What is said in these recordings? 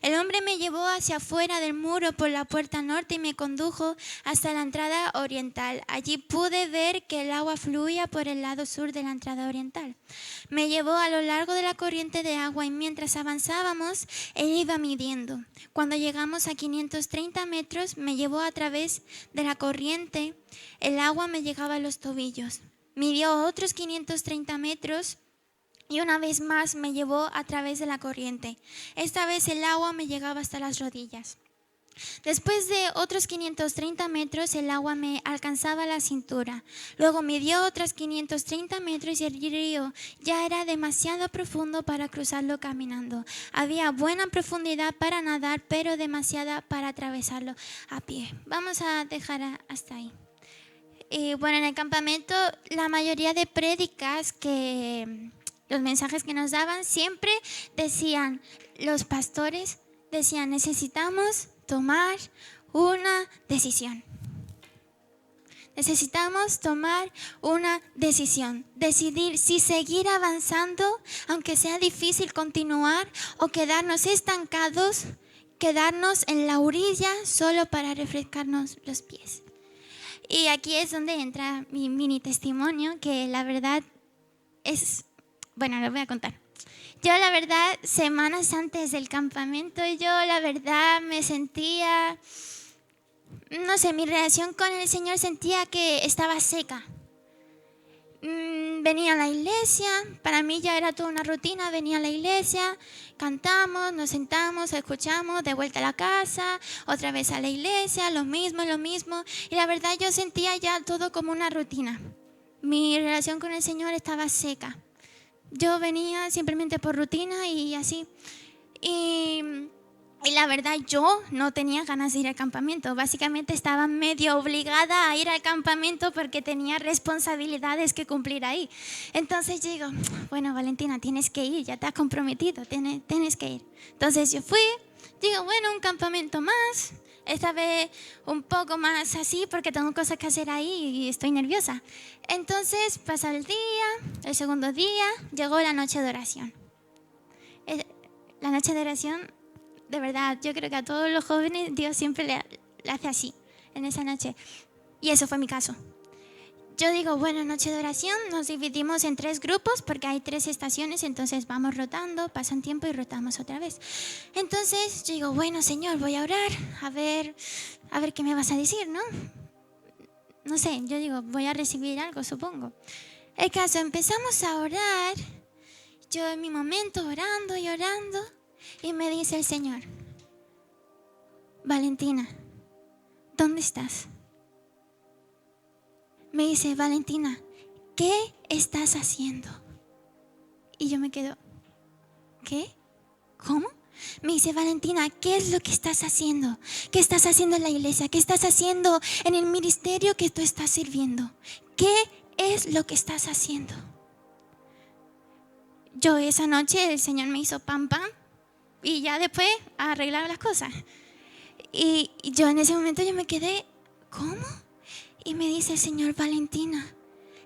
El hombre me llevó hacia afuera del muro por la puerta norte y me condujo hasta la entrada oriental. Allí pude ver que el agua fluía por el lado sur de la entrada oriental. Me llevó a lo largo de la corriente de agua y mientras avanzábamos, él iba midiendo. Cuando llegamos a 530 metros, me llevó a través de la corriente. El agua me llegaba a los tobillos. Midió otros 530 metros. Y una vez más me llevó a través de la corriente. Esta vez el agua me llegaba hasta las rodillas. Después de otros 530 metros, el agua me alcanzaba la cintura. Luego midió otros 530 metros y el río ya era demasiado profundo para cruzarlo caminando. Había buena profundidad para nadar, pero demasiada para atravesarlo a pie. Vamos a dejar hasta ahí. Y bueno, en el campamento la mayoría de prédicas los mensajes que nos daban siempre decían, los pastores decían, necesitamos tomar una decisión. Necesitamos tomar una decisión, decidir si seguir avanzando, aunque sea difícil continuar, o quedarnos estancados, quedarnos en la orilla solo para refrescarnos los pies. Y aquí es donde entra mi mini testimonio, que la verdad es... Bueno, les voy a contar. Yo la verdad, semanas antes del campamento, yo la verdad me sentía, no sé, mi relación con el Señor sentía que estaba seca. Venía a la iglesia, para mí ya era toda una rutina, venía a la iglesia, cantamos, nos sentamos, escuchamos, de vuelta a la casa, otra vez a la iglesia, lo mismo. Y la verdad yo sentía ya todo como una rutina. Mi relación con el Señor estaba seca. Yo venía simplemente por rutina y así. Y la verdad yo no tenía ganas de ir al campamento. Básicamente estaba medio obligada a ir al campamento porque tenía responsabilidades que cumplir ahí. Entonces yo digo, bueno, Valentina, tienes que ir, ya te has comprometido, tienes que ir. Entonces yo fui, digo, bueno, un campamento más. Esta vez un poco más así porque tengo cosas que hacer ahí y estoy nerviosa. Entonces pasó el día, el segundo día, llegó la noche de oración. La noche de oración, de verdad, yo creo que a todos los jóvenes Dios siempre le hace así, en esa noche. Y eso fue mi caso. Yo digo, bueno, noche de oración, nos dividimos en 3 grupos porque hay 3 estaciones, entonces vamos rotando, pasan tiempo y rotamos otra vez. Entonces yo digo, bueno, Señor, voy a orar, a ver qué me vas a decir, ¿no? No sé, yo digo, voy a recibir algo, supongo. El caso, empezamos a orar, yo en mi momento orando y me dice el Señor, Valentina, ¿dónde estás? Me dice, Valentina, ¿qué estás haciendo? Y yo me quedo, ¿qué? ¿Cómo? Me dice, Valentina, ¿qué es lo que estás haciendo? ¿Qué estás haciendo en la iglesia? ¿Qué estás haciendo en el ministerio que tú estás sirviendo? ¿Qué es lo que estás haciendo? Yo esa noche el Señor me hizo pam pam y ya después arreglaba las cosas. Y yo en ese momento yo me quedé, ¿cómo? Y me dice el Señor, Valentina,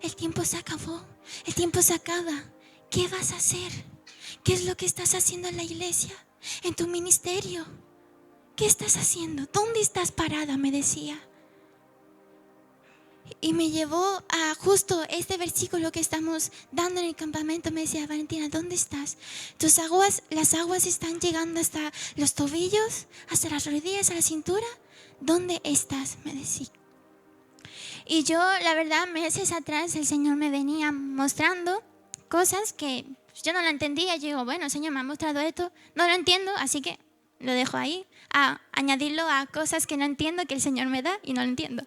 el tiempo se acabó, el tiempo se acaba. ¿Qué vas a hacer? ¿Qué es lo que estás haciendo en la iglesia? ¿En tu ministerio? ¿Qué estás haciendo? ¿Dónde estás parada? Me decía. Y me llevó a justo este versículo que estamos dando en el campamento. Me decía, Valentina, ¿dónde estás? Las aguas están llegando hasta los tobillos, hasta las rodillas, a la cintura. ¿Dónde estás? Me decía. Y yo, la verdad, meses atrás el Señor me venía mostrando cosas que yo no la entendía. Yo digo, bueno, Señor, me ha mostrado esto, no lo entiendo, así que lo dejo ahí, a añadirlo a cosas que no entiendo, que el Señor me da y no lo entiendo.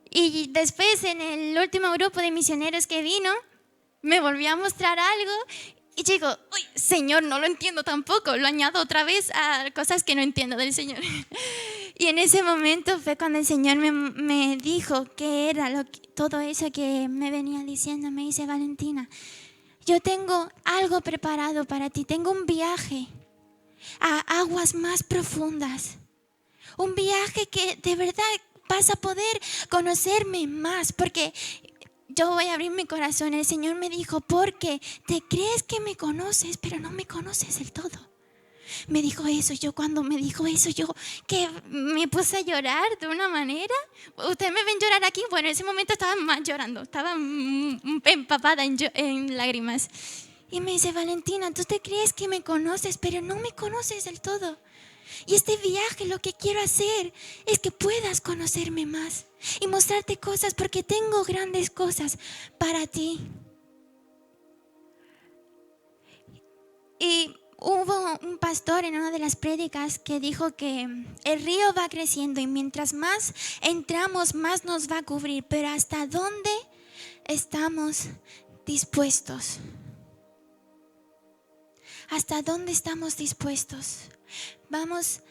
Y después en el último grupo de misioneros que vino, me volvió a mostrar algo y yo digo, uy, Señor, no lo entiendo tampoco, lo añado otra vez a cosas que no entiendo del Señor. Y en ese momento fue cuando el Señor me dijo qué era todo eso que me venía diciendo. Me dice, Valentina, yo tengo algo preparado para ti, tengo un viaje a aguas más profundas, un viaje que de verdad vas a poder conocerme más, porque yo voy a abrir mi corazón. El Señor me dijo, porque te crees que me conoces, pero no me conoces del todo. Me dijo eso. Yo cuando me dijo eso, yo que me puse a llorar de una manera. Ustedes me ven llorar aquí. Bueno, en ese momento estaba más llorando. Estaba empapada en lágrimas. Y me dice, Valentina, tú te crees que me conoces, pero no me conoces del todo. Y este viaje lo que quiero hacer es que puedas conocerme más y mostrarte cosas, porque tengo grandes cosas para ti. Y hubo un pastor en una de las prédicas que dijo que el río va creciendo y mientras más entramos, más nos va a cubrir. Pero ¿hasta dónde estamos dispuestos? ¿Hasta dónde estamos dispuestos? Vamos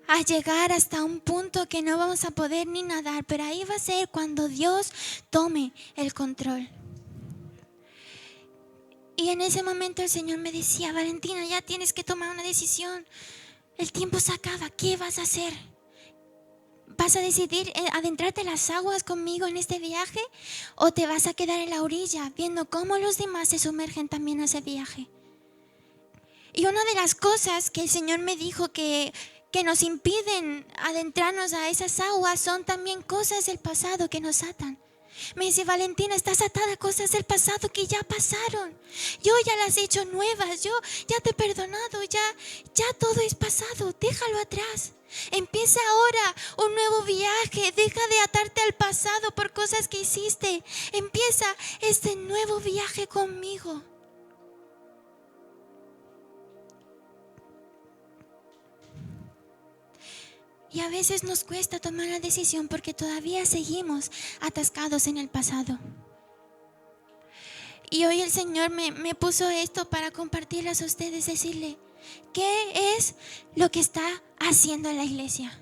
a llegar hasta un punto que no vamos a poder ni nadar, pero ahí va a ser cuando Dios tome el control. Y en ese momento el Señor me decía, Valentina, ya tienes que tomar una decisión. El tiempo se acaba, ¿qué vas a hacer? ¿Vas a decidir adentrarte en las aguas conmigo en este viaje? ¿O te vas a quedar en la orilla viendo cómo los demás se sumergen también a ese viaje? Y una de las cosas que el Señor me dijo que nos impiden adentrarnos a esas aguas son también cosas del pasado que nos atan. Me dice, Valentina, estás atada a cosas del pasado que ya pasaron. Yo ya las he hecho nuevas, yo ya te he perdonado, ya todo es pasado, déjalo atrás. Empieza ahora un nuevo viaje, deja de atarte al pasado por cosas que hiciste. Empieza este nuevo viaje conmigo. Y a veces nos cuesta tomar la decisión porque todavía seguimos atascados en el pasado. Y hoy el Señor me puso esto para compartirles a ustedes, decirle, ¿qué es lo que está haciendo la iglesia?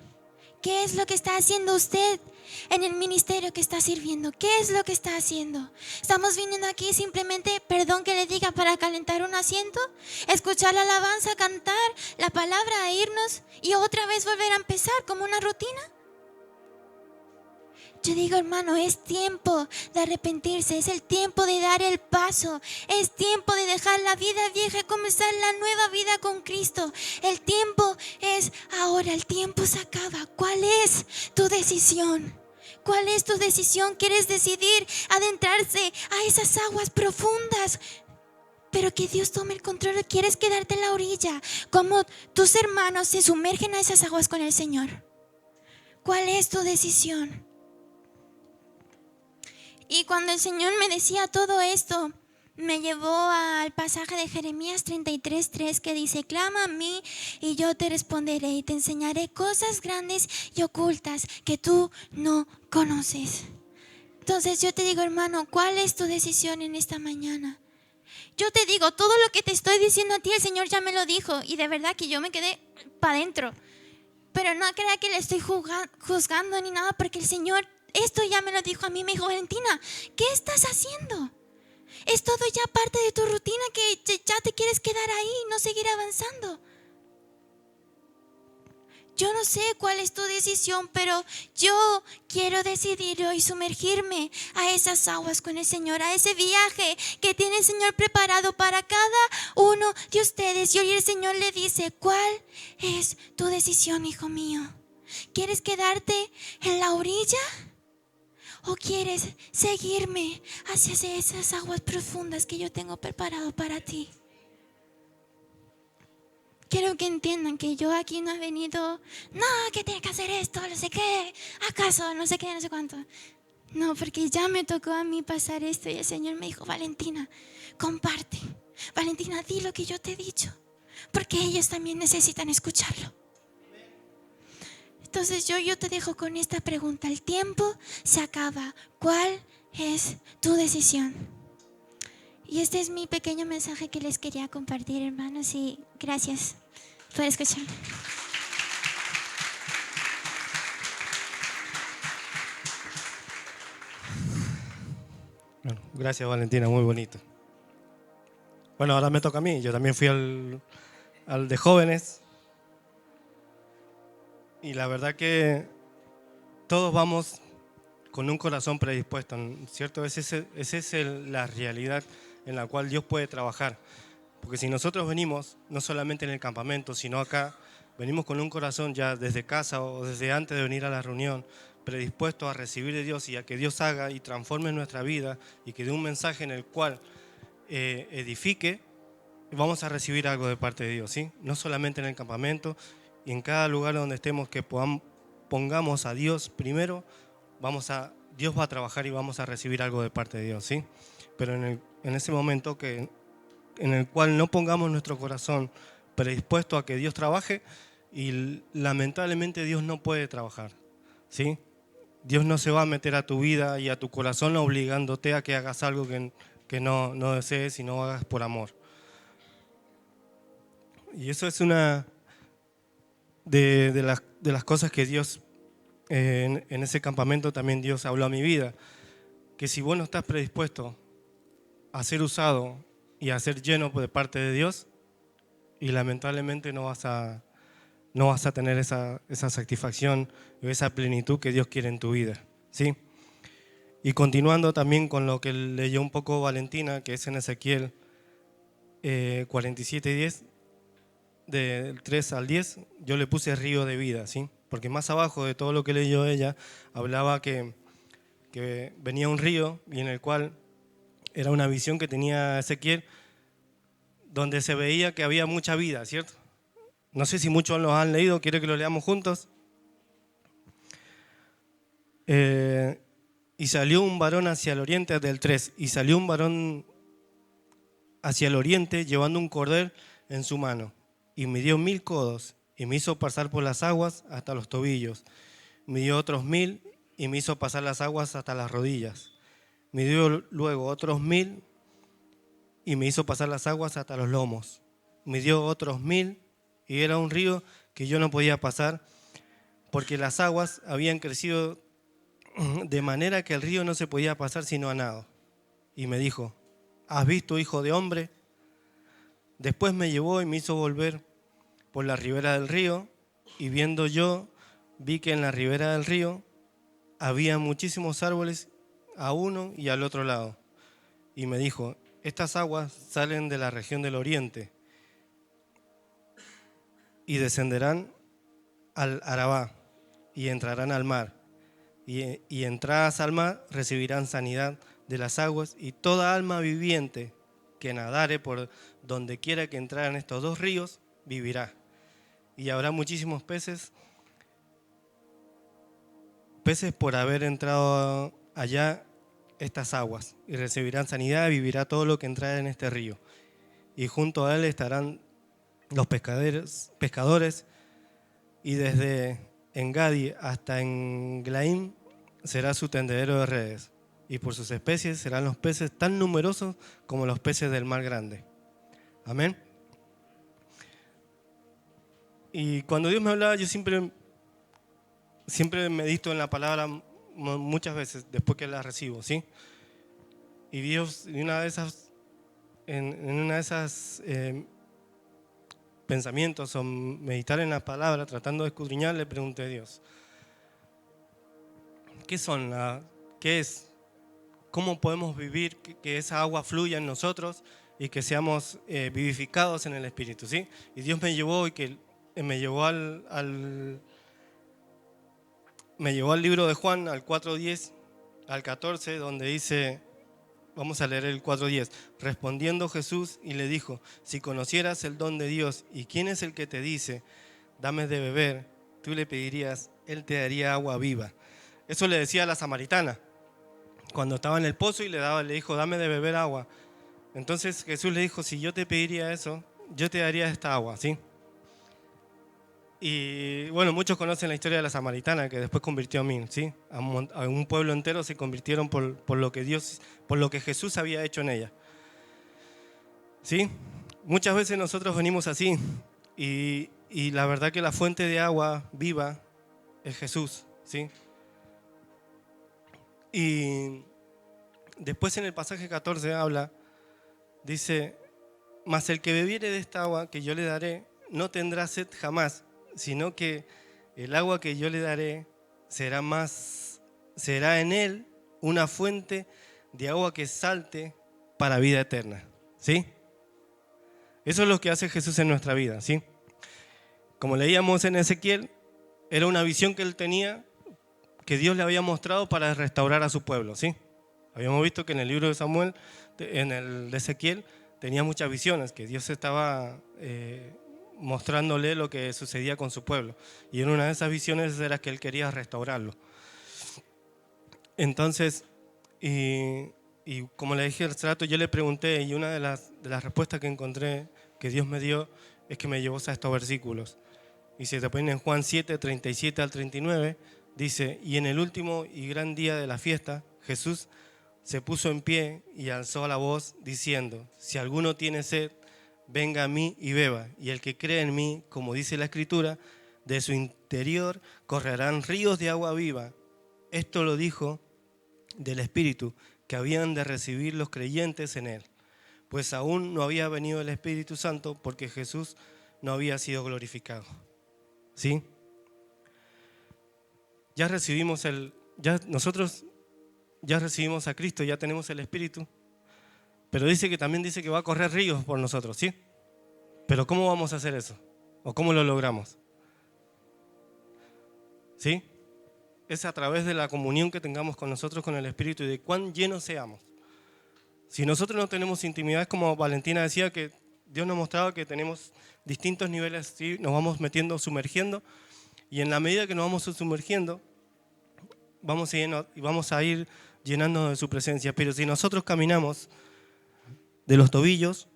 ¿Qué es lo que está haciendo usted en el ministerio que está sirviendo? ¿Qué es lo que está haciendo? ¿Estamos viniendo aquí simplemente, perdón que le diga, para calentar un asiento? ¿Escuchar la alabanza, cantar la palabra e irnos y otra vez volver a empezar como una rutina? Yo digo, hermano, es tiempo de arrepentirse, es el tiempo de dar el paso, es tiempo de dejar la vida vieja y comenzar la nueva vida con Cristo. El tiempo es ahora, el tiempo se acaba. ¿Cuál es tu decisión? ¿Cuál es tu decisión? ¿Quieres decidir adentrarse a esas aguas profundas, pero que Dios tome el control? ¿O quieres quedarte en la orilla como tus hermanos se sumergen a esas aguas con el Señor? ¿Cuál es tu decisión? Y cuando el Señor me decía todo esto, me llevó al pasaje de Jeremías 33:3 que dice, clama a mí y yo te responderé y te enseñaré cosas grandes y ocultas que tú no conoces. Entonces yo te digo, hermano, ¿cuál es tu decisión en esta mañana? Yo te digo, todo lo que te estoy diciendo a ti, el Señor ya me lo dijo y de verdad que yo me quedé para adentro. Pero no crea que le estoy juzgando ni nada, porque el Señor esto ya me lo dijo a mí. Me dijo, Valentina, ¿qué estás haciendo? Es todo ya parte de tu rutina que ya te quieres quedar ahí y no seguir avanzando. Yo no sé cuál es tu decisión, pero yo quiero decidir hoy sumergirme a esas aguas con el Señor, a ese viaje que tiene el Señor preparado para cada uno de ustedes. Y hoy el Señor le dice, ¿cuál es tu decisión, hijo mío? ¿Quieres quedarte en la orilla? ¿O quieres seguirme hacia esas aguas profundas que yo tengo preparado para ti? Quiero que entiendan que yo aquí no he venido, no, que tiene que hacer esto, no sé qué, acaso, no sé qué, no sé cuánto. No, porque ya me tocó a mí pasar esto y el Señor me dijo, Valentina, comparte. Valentina, di lo que yo te he dicho, porque ellos también necesitan escucharlo. Entonces yo te dejo con esta pregunta. El tiempo se acaba. ¿Cuál es tu decisión? Y este es mi pequeño mensaje que les quería compartir, hermanos, y gracias por escucharme. Bueno, gracias, Valentina, muy bonito. Bueno, ahora me toca a mí. Yo también fui al de jóvenes. Y la verdad que todos vamos con un corazón predispuesto, ¿cierto? Esa es la realidad en la cual Dios puede trabajar. Porque si nosotros venimos, no solamente en el campamento, sino acá, venimos con un corazón ya desde casa o desde antes de venir a la reunión, predispuesto a recibir de Dios y a que Dios haga y transforme nuestra vida y que dé un mensaje en el cual edifique, vamos a recibir algo de parte de Dios, ¿sí? No solamente en el campamento y en cada lugar donde estemos que pongamos a Dios primero, Dios va a trabajar y vamos a recibir algo de parte de Dios, ¿sí? Pero en ese momento en el cual no pongamos nuestro corazón predispuesto a que Dios trabaje, y lamentablemente Dios no puede trabajar, ¿sí? Dios no se va a meter a tu vida y a tu corazón obligándote a que hagas algo que no desees y no hagas por amor. Y eso es una de las cosas que Dios, en ese campamento también Dios habló a mi vida, que si vos no estás predispuesto a ser usado y a ser lleno de parte de Dios, y lamentablemente no vas a tener esa satisfacción o esa plenitud que Dios quiere en tu vida, ¿sí? Y continuando también con lo que leyó un poco Valentina, que es en Ezequiel 47:10, del 3 al 10, yo le puse río de vida, ¿sí? Porque más abajo de todo lo que leyó ella, hablaba que venía un río y en el cual era una visión que tenía Ezequiel, donde se veía que había mucha vida, ¿cierto? No sé si muchos lo han leído, quiero que lo leamos juntos. Y salió un varón hacia el oriente, del 3, y salió un varón hacia el oriente llevando un cordel en su mano, y midió 1000 codos, y me hizo pasar por las aguas hasta los tobillos. Midió otros 1000, y me hizo pasar las aguas hasta las rodillas. Midió luego otros 1000, y me hizo pasar las aguas hasta los lomos. Midió otros 1000, y era un río que yo no podía pasar, porque las aguas habían crecido de manera que el río no se podía pasar sino a nado. Y me dijo: ¿has visto, hijo de hombre? Después me llevó y me hizo volver por la ribera del río, y viendo yo, vi que en la ribera del río había muchísimos árboles a uno y al otro lado. Y me dijo: estas aguas salen de la región del oriente y descenderán al Arabá y entrarán al mar. Y entradas al mar recibirán sanidad de las aguas, y toda alma viviente que nadare por donde quiera que entraran estos dos ríos vivirá. Y habrá muchísimos peces por haber entrado allá estas aguas, y recibirán sanidad, y vivirá todo lo que entrara en este río. Y junto a él estarán los pescadores, y desde Engadi hasta Englaim será su tendedero de redes, y por sus especies serán los peces tan numerosos como los peces del mar grande. Amén. Y cuando Dios me hablaba, yo siempre medito en la palabra muchas veces después que la recibo, ¿sí? Y Dios, en una de esas pensamientos o meditar en la palabra, tratando de escudriñar, le pregunté a Dios: ¿qué es? ¿Cómo podemos vivir que esa agua fluya en nosotros y que seamos vivificados en el Espíritu, ¿sí? Y Dios me llevó me llevó al libro de Juan, al 4:10 al 14, donde dice, vamos a leer el 4:10. Respondiendo Jesús y le dijo: si conocieras el don de Dios y quién es el que te dice, dame de beber, tú le pedirías, él te daría agua viva. Eso le decía a la samaritana cuando estaba en el pozo, y le dijo: dame de beber agua. Entonces Jesús le dijo: si yo te pediría eso, yo te daría esta agua, ¿sí? Y bueno, muchos conocen la historia de la samaritana, que después convirtió a mí, ¿sí? A un pueblo entero se convirtieron por lo que Jesús había hecho en ella, ¿sí? Muchas veces nosotros venimos así, y la verdad que la fuente de agua viva es Jesús, ¿sí? Y después en el pasaje 14 dice: mas el que bebiere de esta agua que yo le daré no tendrá sed jamás, sino que el agua que yo le daré será en él una fuente de agua que salte para vida eterna, ¿sí? Eso es lo que hace Jesús en nuestra vida, ¿sí? Como leíamos en Ezequiel, era una visión que él tenía, que Dios le había mostrado para restaurar a su pueblo, ¿sí? Habíamos visto que en el libro de Samuel, en el de Ezequiel, tenía muchas visiones, que Dios estaba mostrándole lo que sucedía con su pueblo. Y en una de esas visiones era que él quería restaurarlo. Entonces, y como le dije al rato, yo le pregunté, y una de las respuestas que encontré que Dios me dio es que me llevó a estos versículos. Y se te ponen en Juan 7, 37 al 39, dice: y en el último y gran día de la fiesta, Jesús se puso en pie y alzó la voz diciendo: si alguno tiene sed, venga a mí y beba. Y el que cree en mí, como dice la Escritura, de su interior correrán ríos de agua viva. Esto lo dijo del Espíritu que habían de recibir los creyentes en él, pues aún no había venido el Espíritu Santo porque Jesús no había sido glorificado. ¿Sí? Nosotros ya recibimos a Cristo, ya tenemos el Espíritu, pero también dice que va a correr ríos por nosotros, ¿sí? Pero ¿cómo vamos a hacer eso? ¿O cómo lo logramos? ¿Sí? Es a través de la comunión que tengamos con nosotros, con el Espíritu, y de cuán llenos seamos. Si nosotros no tenemos intimidad, como Valentina decía, que Dios nos mostraba que tenemos distintos niveles, ¿sí? Nos vamos metiendo, sumergiendo, y en la medida que nos vamos sumergiendo, vamos a ir llenándonos de su presencia. Pero si nosotros caminamos de los tobillos,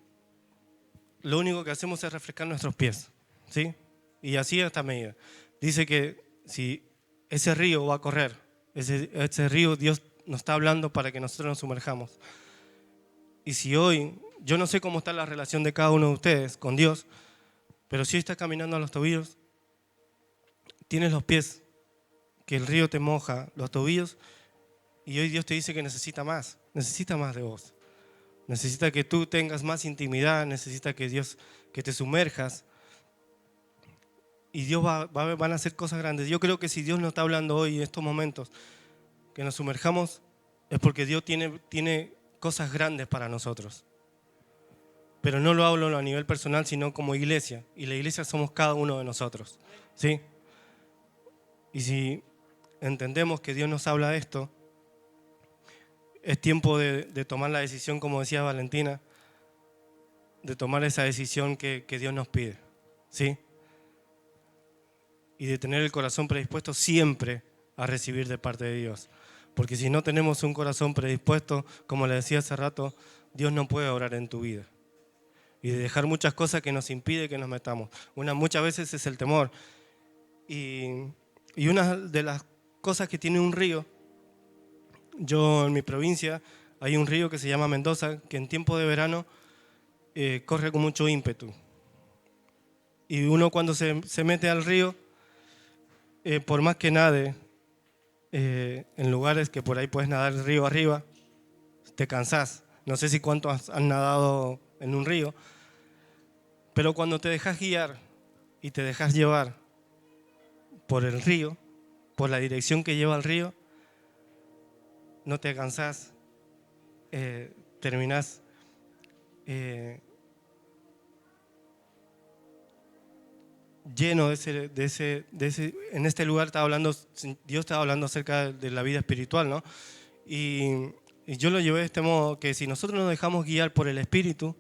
lo único que hacemos es refrescar nuestros pies, ¿sí? Y así a esta medida. Dice que si ese río va a correr, ese río Dios nos está hablando para que nosotros nos sumerjamos. Y si hoy, yo no sé cómo está la relación de cada uno de ustedes con Dios, pero si estás caminando a los tobillos, tienes los pies, que el río te moja los tobillos, y hoy Dios te dice que necesita más de vos. Necesita que tú tengas más intimidad, necesita que te sumerjas. Y Dios van a hacer cosas grandes. Yo creo que si Dios nos está hablando hoy en estos momentos, que nos sumerjamos, es porque Dios tiene cosas grandes para nosotros. Pero no lo hablo a nivel personal, sino como iglesia. Y la iglesia somos cada uno de nosotros, ¿sí? Y si entendemos que Dios nos habla de esto, es tiempo de tomar la decisión, como decía Valentina, de tomar esa decisión que Dios nos pide, ¿sí? Y de tener el corazón predispuesto siempre a recibir de parte de Dios. Porque si no tenemos un corazón predispuesto, como le decía hace rato, Dios no puede obrar en tu vida. Y de dejar muchas cosas que nos impide que nos metamos. Muchas veces es el temor. Y una de las cosas que tiene un río, yo en mi provincia hay un río que se llama Mendoza, que en tiempo de verano corre con mucho ímpetu. Y uno cuando se mete al río, por más que nade, en lugares que por ahí puedes nadar el río arriba, te cansás. No sé si cuántos han nadado en un río, pero cuando te dejas guiar y te dejas llevar por el río, por la dirección que lleva el río, no te cansás, terminás lleno de ese. En este lugar Dios estaba hablando acerca de la vida espiritual, ¿no? Y yo lo llevé de este modo, que si nosotros nos dejamos guiar por el Espíritu,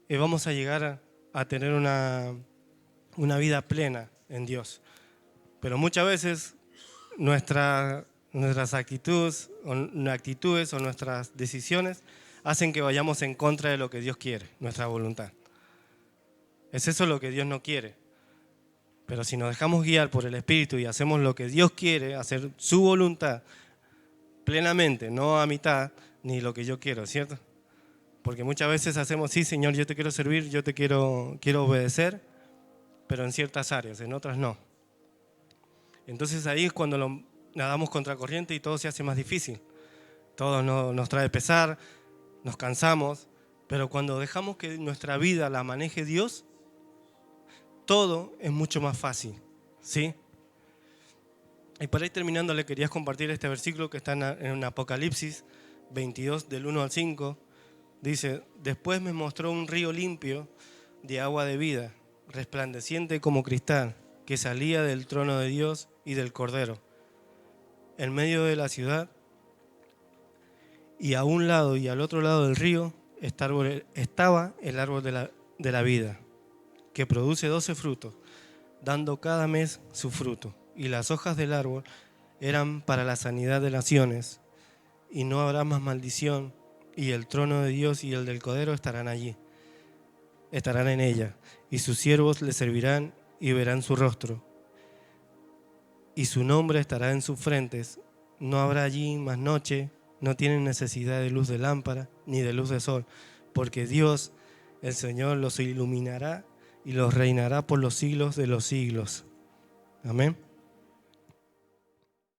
vamos a llegar a tener una vida plena en Dios. Pero muchas veces nuestras actitudes o nuestras decisiones hacen que vayamos en contra de lo que Dios quiere, nuestra voluntad. Es eso lo que Dios no quiere. Pero si nos dejamos guiar por el Espíritu y hacemos lo que Dios quiere, hacer su voluntad plenamente, no a mitad, ni lo que yo quiero, ¿cierto? Porque muchas veces hacemos, sí, Señor, yo te quiero servir, yo te quiero obedecer, pero en ciertas áreas, en otras no. Entonces ahí es cuando nadamos contracorriente y todo se hace más difícil. Todo nos trae pesar, nos cansamos, pero cuando dejamos que nuestra vida la maneje Dios, todo es mucho más fácil, ¿sí? Y para ir terminando, le quería compartir este versículo que está en Apocalipsis 22, del 1 al 5, Dice, después me mostró un río limpio de agua de vida, resplandeciente como cristal, que salía del trono de Dios y del Cordero. En medio de la ciudad, y a un lado y al otro lado del río, estaba el árbol de la vida, que produce 12 frutos, dando cada mes su fruto. Y las hojas del árbol eran para la sanidad de naciones, y no habrá más maldición, y el trono de Dios y el del Cordero estarán allí, estarán en ella, y sus siervos le servirán y verán su rostro, y su nombre estará en sus frentes. No habrá allí más noche, no tienen necesidad de luz de lámpara ni de luz de sol, porque Dios, el Señor, los iluminará y los reinará por los siglos de los siglos. Amén.